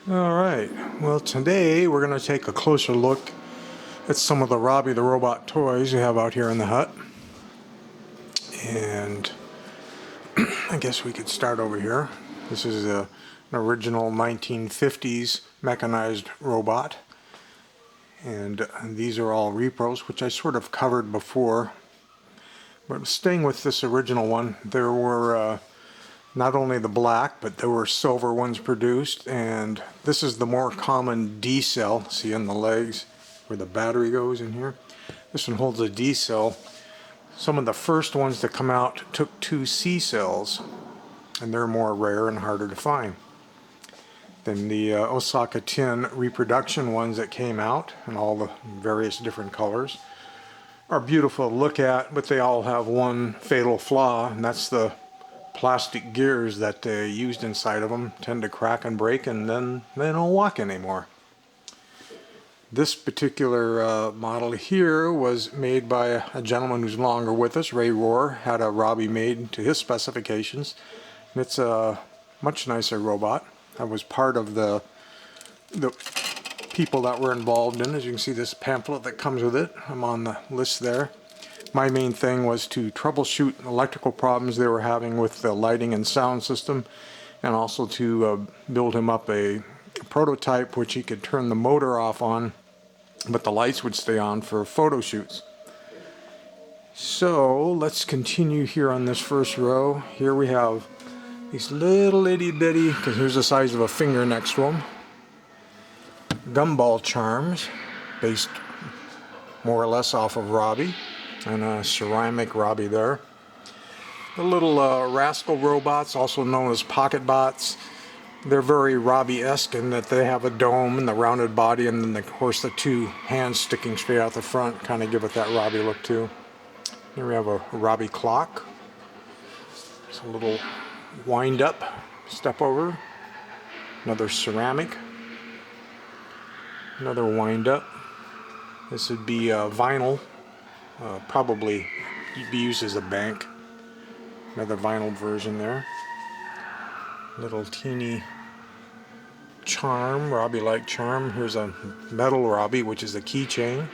Alright, well today we're going to take a closer look at some of the Robby the Robot toys we have out here in the hut. And I guess we could start over here. This is an original 1950s mechanized robot. And these are all repros, which I sort of covered before. But staying with this original one, there were not only the black, but there were silver ones produced, and this is the more common D cell. See in the legs where the battery goes in here? This one holds a D cell. Some of the first ones that come out took 2 C cells, and they're more rare and harder to find. Then the Osaka tin reproduction ones that came out in all the various different colors are beautiful to look at, but they all have one fatal flaw, and that's the plastic gears that they used inside of them tend to crack and break, and then they don't walk anymore. This particular model here was made by a gentleman who's no longer with us. Ray Rohr had a Robby made to his specifications, and it's a much nicer robot. I was part of the people that were involved in. As you can see, this pamphlet that comes with it, I'm on the list there. My main thing was to troubleshoot electrical problems they were having with the lighting and sound system, and also to build him up a prototype which he could turn the motor off on, but the lights would stay on for photo shoots. So let's continue here on this first row. Here we have these little itty bitty, because here's the size of a finger next to them, gumball charms, based more or less off of Robby. And a ceramic Robby there. The little rascal robots, also known as pocket bots, they're very Robby-esque in that they have a dome and the rounded body, and then of course the 2 hands sticking straight out the front kind of give it that Robby look too. Here we have a Robbie Clock. It's a little wind up, step over. Another ceramic. Another wind up. This would be vinyl. Probably be used as a bank. Another vinyl version there. Little teeny charm, Robby-like charm. Here's a metal Robby, which is a keychain.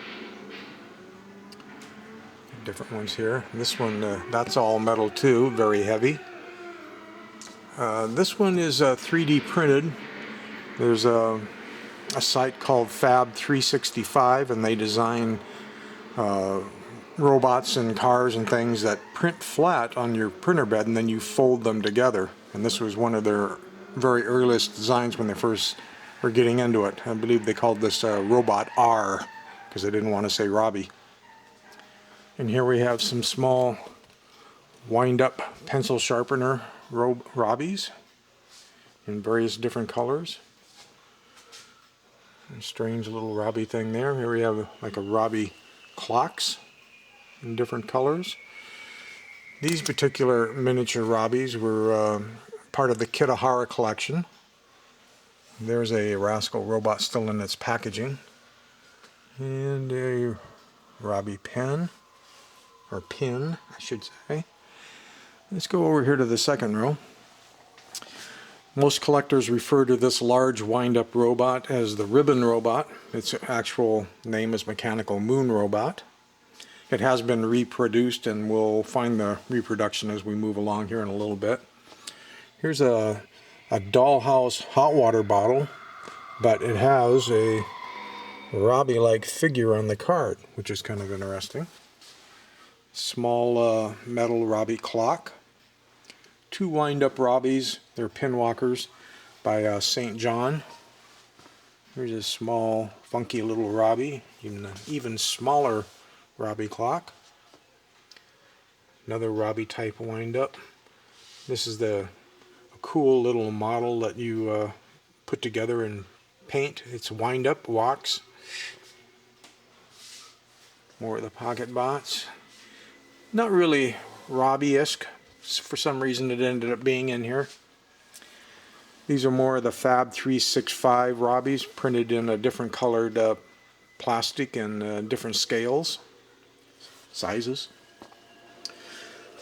Different ones here. This one, that's all metal too, very heavy. This one is 3D printed. There's a site called Fab 365, and they design robots and cars and things that print flat on your printer bed, and then you fold them together. And this was one of their very earliest designs when they first were getting into it. I believe they called this Robot R, because they didn't want to say Robby. And here we have some small wind-up pencil sharpener Robbies in various different colors. A strange little Robby thing there. Here we have like a Robbie Clocks in different colors. These particular miniature Robbies were part of the Kitahara collection. There's a rascal robot still in its packaging. And a Robby pen, or pin, I should say. Let's go over here to the second row. Most collectors refer to this large wind-up robot as the Ribbon Robot. Its actual name is Mechanical Moon Robot. It has been reproduced, and we'll find the reproduction as we move along here in a little bit. Here's a dollhouse hot water bottle, but it has a Robby-like figure on the card, which is kind of interesting. Small metal Robbie clock. 2 wind-up Robbies, they're pinwalkers, by St. John. Here's a small, funky little Robby, even smaller Robbie clock. Another Robby type wind-up. This is a cool little model that you put together and paint. It's wind-up, walks. More of the pocket bots. Not really Robby-esque. For some reason it ended up being in here. These are more of the Fab 365 Robbies, printed in a different colored plastic and different scales, sizes.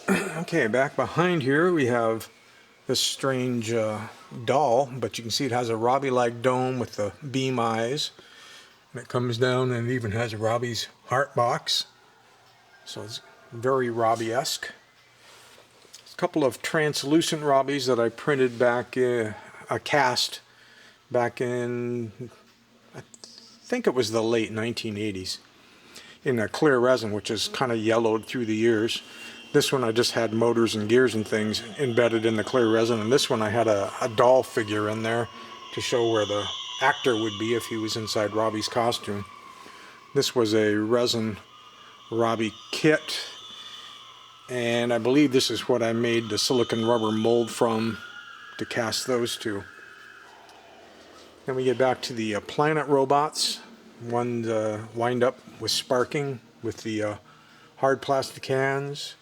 Okay, back behind here we have this strange doll, but you can see it has a Robbie-like dome with the beam eyes. And it comes down and it even has Robbie's heart box. So it's very Robbie-esque. A couple of translucent Robbies that I printed back, a cast back in, I think it was the late 1980s, in a clear resin, which is kind of yellowed through the years. This one I just had motors and gears and things embedded in the clear resin, and this one I had a doll figure in there to show where the actor would be if he was inside Robbie's costume. This was a resin Robbie kit, and I believe this is what I made the silicon rubber mold from to cast those two. Then we get back to the Planet Robots. One wind up with sparking with the hard plastic hands,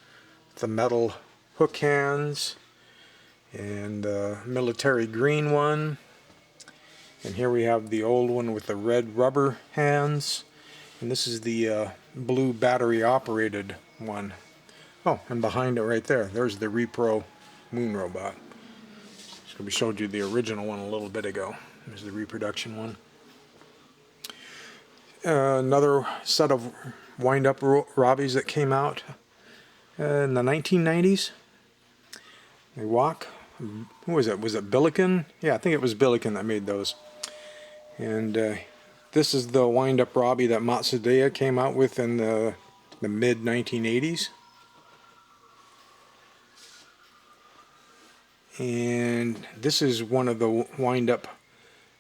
the metal hook hands, and military green one. And here we have the old one with the red rubber hands. And this is the blue battery operated one. Oh, and behind it right there, there's the Repro Moon Robot. So we showed you the original one a little bit ago. There's the reproduction one. Another set of wind-up Robbies that came out in the 1990s. They walk. Who was it? Was it Billiken? Yeah, I think it was Billiken that made those. And this is the wind-up Robbie that Matsudaira came out with in the mid-1980s. And this is one of the wind-up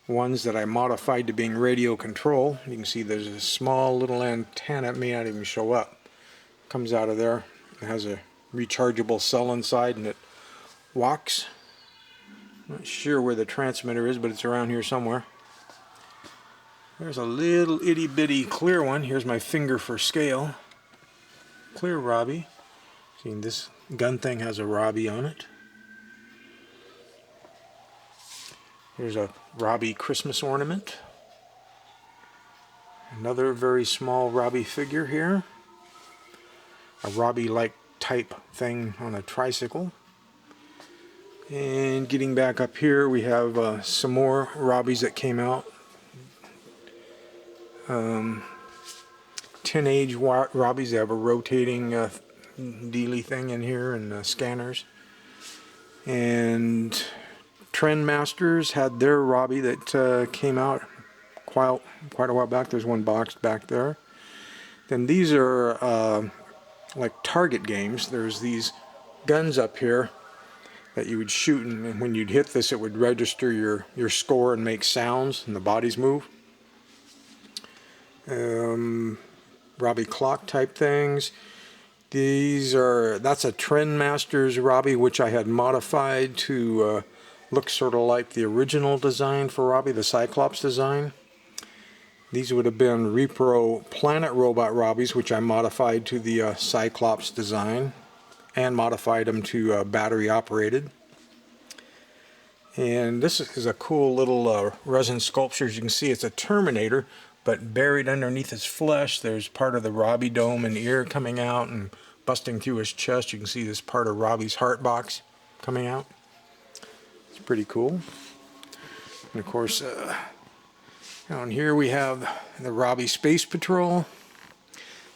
ones that I modified to being radio control. You can see there's a small little antenna. It may not even show up. Comes out of there. It has a rechargeable cell inside and it walks. Not sure where the transmitter is, but it's around here somewhere. There's a little itty bitty clear one. Here's my finger for scale. Clear Robbie. See, this gun thing has a Robbie on it. Here's a Robbie Christmas ornament. Another very small Robbie figure here. A Robbie-like type thing on a tricycle. And getting back up here, we have some more Robbies that came out. 10-age Robbies. They have a rotating dealy thing in here and scanners. And Trendmasters had their Robbie that came out quite a while back. There's one boxed back there. Then these are like target games. There's these guns up here that you would shoot, and when you'd hit this it would register your score and make sounds and the bodies move. Robbie Clock type things. That's a Trendmasters Robbie, which I had modified to look sort of like the original design for Robbie, the Cyclops design. These would have been Repro Planet Robot Robbies, which I modified to the Cyclops design and modified them to battery operated. And this is a cool little resin sculpture. As you can see, it's a Terminator, but buried underneath his flesh there's part of the Robbie dome and ear coming out, and busting through his chest you can see this part of Robbie's heart box coming out. It's pretty cool. And of course down here we have the Robbie Space Patrol.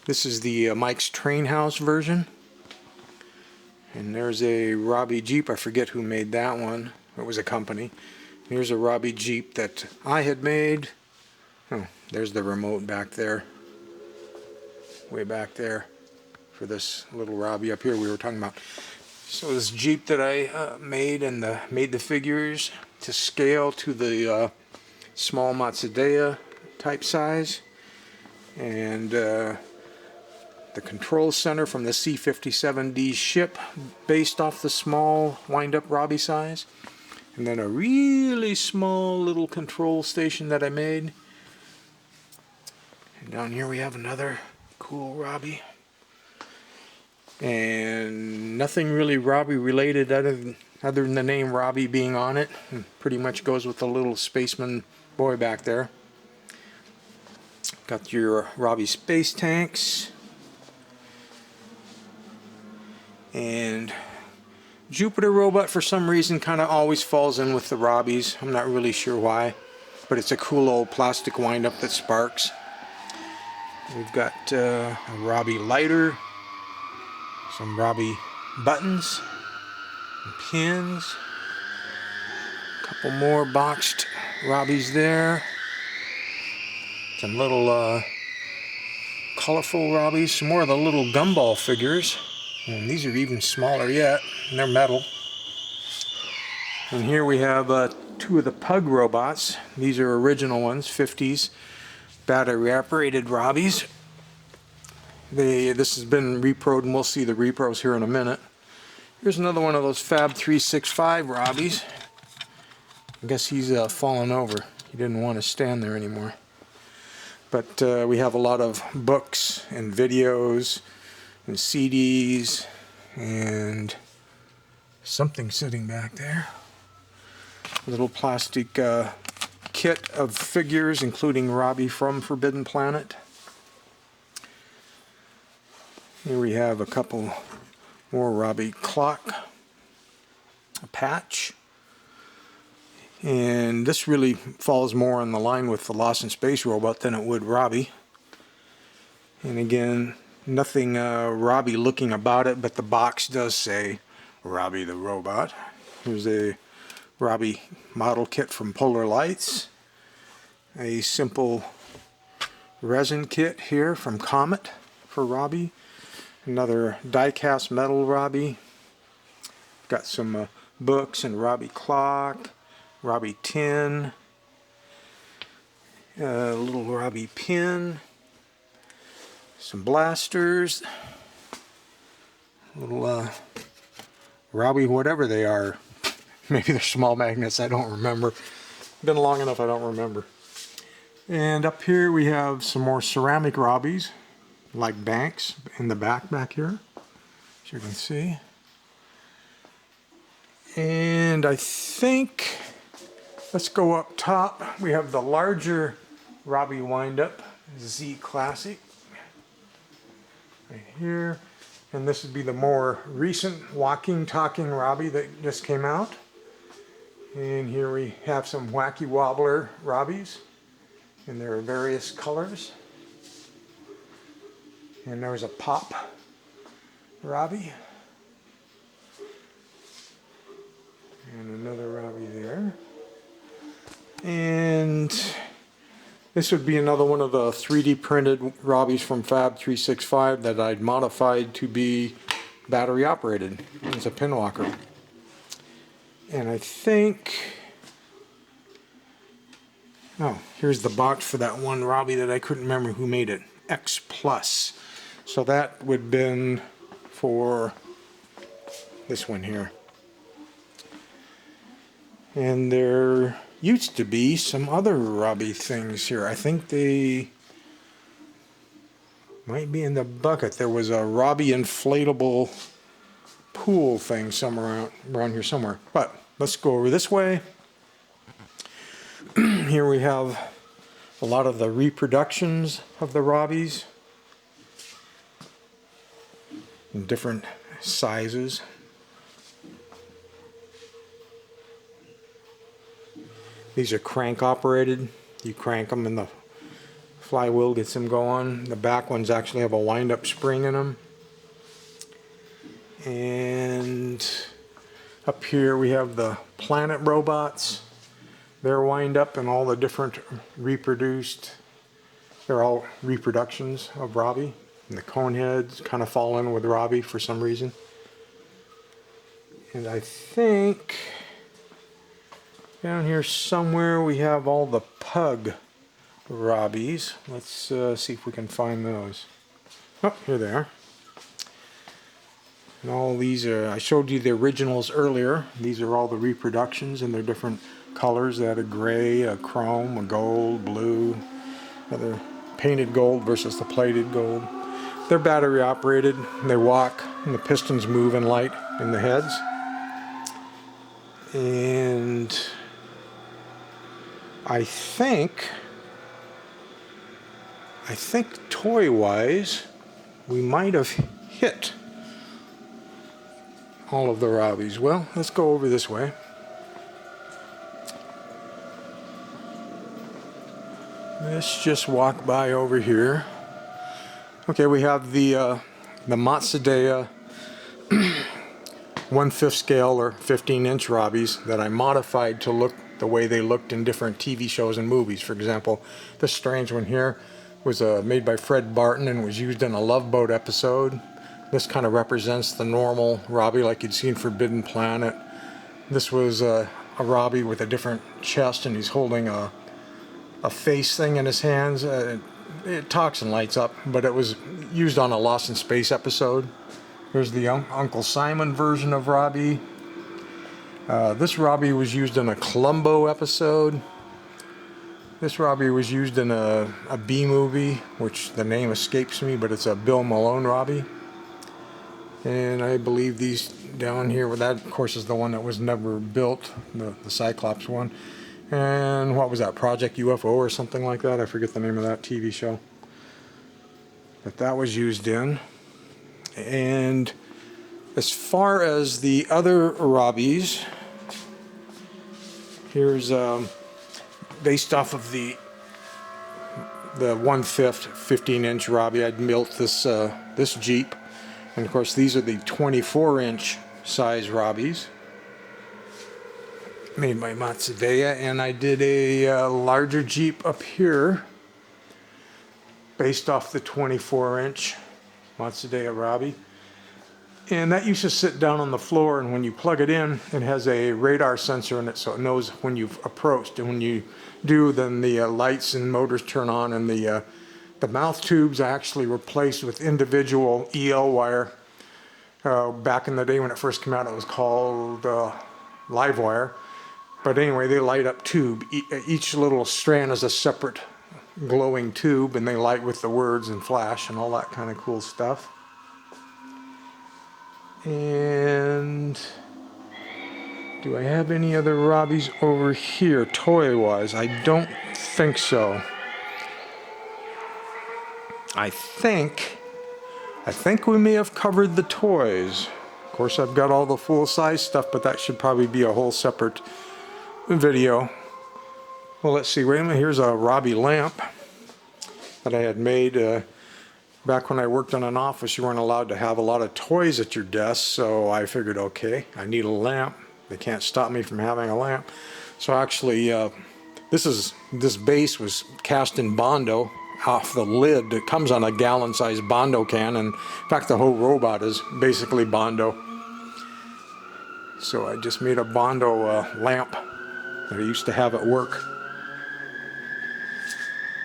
This is the Mike's Train House version. And there's a Robbie Jeep. I forget who made that one. It was a company. Here's a Robbie Jeep that I had made. Oh, there's the remote back there. Way back there for this little Robbie up here we were talking about. So this Jeep that I made and made the figures to scale to the small Matsudaira type size, and the control center from the C-57D ship based off the small wind-up Robbie size, and then a really small little control station that I made. And down here we have another cool Robbie, and nothing really Robbie related other than the name Robbie being on it. And pretty much goes with the little spaceman boy back there. Got your Robbie space tanks, and Jupiter Robot, for some reason, kind of always falls in with the Robbies. I'm not really sure why, but it's a cool old plastic wind-up that sparks. We've got a Robbie lighter, some Robbie buttons, and pins, a couple more boxed Robbies there, some little colorful Robbies, some more of the little gumball figures, and these are even smaller yet, and they're metal. And here we have two of the Pug Robots. These are original ones, 50s, battery operated Robbies. This has been reproed, and we'll see the repros here in a minute. Here's another one of those Fab 365 Robbies. I guess he's fallen over. He didn't want to stand there anymore. But we have a lot of books and videos and CDs and something sitting back there. A little plastic kit of figures, including Robbie from Forbidden Planet. Here we have a couple more Robbie Clock, a patch. And this really falls more on the line with the Lost in Space robot than it would Robbie. And again, nothing Robbie looking about it, but the box does say Robby the Robot. Here's a Robbie model kit from Polar Lights. A simple resin kit here from Comet for Robbie. Another die-cast metal Robbie. Got some books and Robbie Clock. Robbie tin, a little Robbie pin, some blasters, little Robbie whatever they are. Maybe they're small magnets, I don't remember. Been long enough I don't remember. And up here we have some more ceramic Robbies, like banks in the back here, as you can see. And I think, let's go up top. We have the larger Robbie wind-up, Z Classic, right here. And this would be the more recent walking, talking Robbie that just came out. And here we have some Wacky Wobbler Robbies, and there are various colors. And there's a Pop Robbie. And another Robbie there. And this would be another one of the 3D printed Robbies from Fab 365 that I'd modified to be battery operated. It's a pinwalker. And I think, oh, here's the box for that one Robbie that I couldn't remember who made it, X Plus. So that would have been for this one here. And there used to be some other Robbie things here. I think they might be in the bucket. There was a Robbie inflatable pool thing somewhere around here somewhere. But let's go over this way. Here we have a lot of the reproductions of the Robbies in different sizes. These are crank operated. You crank them and the flywheel gets them going. The back ones actually have a wind-up spring in them. And up here we have the Planet Robots. They're wind-up and all the different reproduced. They're all reproductions of Robbie. And the cone heads kind of fall in with Robbie for some reason. And I think down here somewhere we have all the Pug Robbies. Let's see if we can find those. Oh, here they are. And all these are, I showed you the originals earlier. These are all the reproductions and they're different colors. They had a gray, a chrome, a gold, blue, another painted gold versus the plated gold. They're battery operated. They walk and the pistons move and light in the heads. And I think toy-wise, we might have hit all of the Robbies. Well, let's go over this way. Let's just walk by over here. Okay, we have the Matsudaira 1/5 scale or 15-inch Robbies that I modified to look the way they looked in different TV shows and movies. For example, this strange one here was made by Fred Barton and was used in a Love Boat episode. This kind of represents the normal Robbie like you'd see in Forbidden Planet. This was a Robbie with a different chest, and he's holding a face thing in his hands. It talks and lights up, but it was used on a Lost in Space episode. Here's the Uncle Simon version of Robbie. This Robbie was used in a Columbo episode. This Robbie was used in a B movie, which the name escapes me, but it's a Bill Malone Robbie. And I believe these down here, well, that of course is the one that was never built, the Cyclops one. And what was that, Project UFO or something like that? I forget the name of that TV show. But that was used in. And as far as the other Robbies, here's based off of the 1/5 15-inch Robbie. I'd built this Jeep. And of course these are the 24-inch size Robbies made by Matsudaira, and I did a larger Jeep up here based off the 24-inch Matsudaira Robbie. And that used to sit down on the floor, and when you plug it in, it has a radar sensor in it, so it knows when you've approached, and when you do, then the lights and motors turn on, and the mouth tubes are actually replaced with individual EL wire. Back in the day when it first came out, it was called live wire. But anyway, they light up tube. Each little strand is a separate glowing tube, and they light with the words and flash and all that kind of cool stuff. And do I have any other Robbies over here, toy-wise? I don't think so. I think we may have covered the toys. Of course, I've got all the full-size stuff, but that should probably be a whole separate video. Well, let's see. Wait a minute. Here's a Robbie lamp that I had made. Back when I worked in an office, you weren't allowed to have a lot of toys at your desk, so I figured, okay, I need a lamp. They can't stop me from having a lamp. So actually, this base was cast in Bondo off the lid. It comes on a gallon-sized Bondo can, and in fact, the whole robot is basically Bondo. So I just made a Bondo lamp that I used to have at work.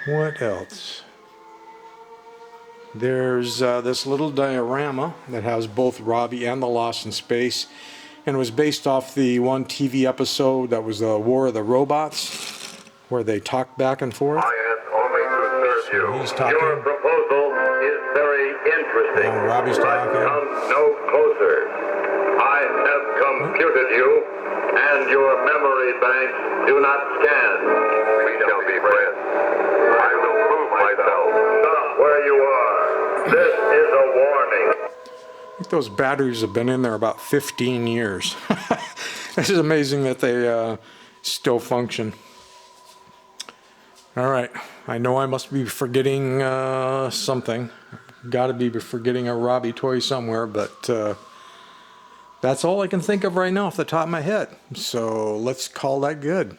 What else? There's this little diorama that has both Robbie and the Lost in Space, and it was based off the one TV episode that was the War of the Robots, where they talked back and forth. He's talking. Your proposal is very interesting. And Robbie's talking. Come no closer. I have computed you, and your memory banks do not scan. We shall be friends. I will prove myself. Stop where you are. This is a warning. I think those batteries have been in there about 15 years. This is amazing that they still function. All right, I know I must be forgetting something. Got to be forgetting a Robbie toy somewhere, but that's all I can think of right now off the top of my head. So let's call that good.